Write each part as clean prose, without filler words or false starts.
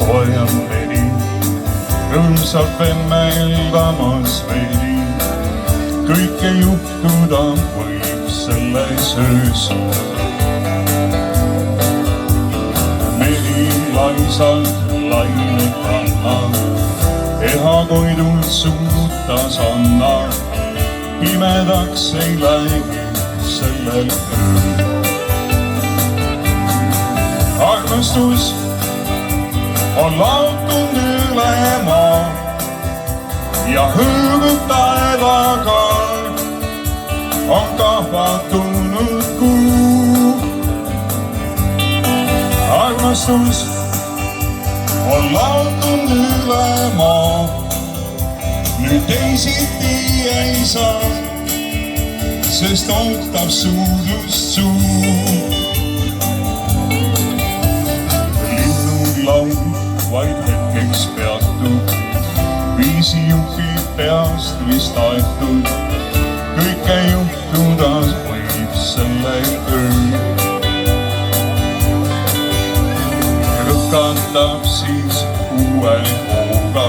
soojem veri, rõõmsalt vemmeldamas veri. Kõike juhtuda võib selles öös. Meri laisalt lained kannab, ehakoidult suutas anna. Pimedaks ei läinud sellel ööl. Armastus on laotunud üle maa ja hõõgub taevaga on kahvatunud kuu. Armastus on laotunud üle maa, nüüd teisiti ei saa, sest ootab suudlust suu. Laul vaid hetkeks peatub, viisijuhi peast vist aetud. Kõike juhtuda võib selle ööl. Rõkatab siis uue hooga,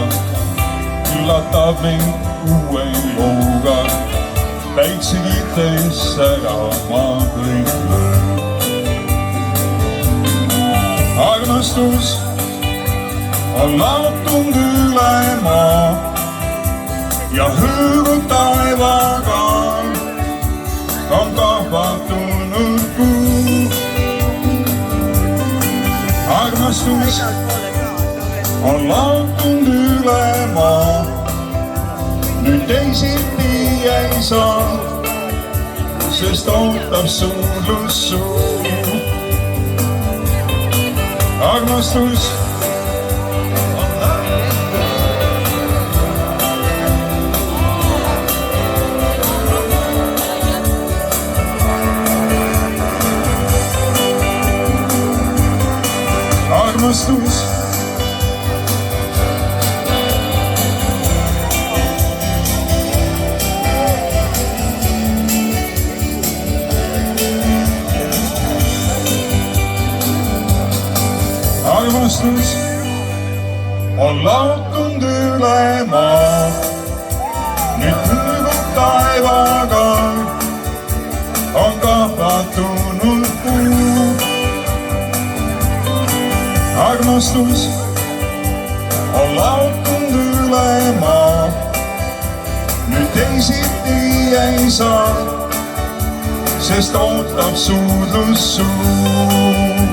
üllatab meid uue looga. Päiksekites särama kõik lööb. Armastus on laotunud üle maa ja hõõgub taevaga on kahvatunud kuu. Armastus on laotunud üle maa, nüüd teisiti ei saa, sest ootab suudlust suu. Armastus Armastus Armastus on laotunud üle maa, nüüd hõõgub taevaga on kahvatunud kuu. Armastus on laotunud üle maa, nüüd teisiti ei saa, sest ootab suudlust suu.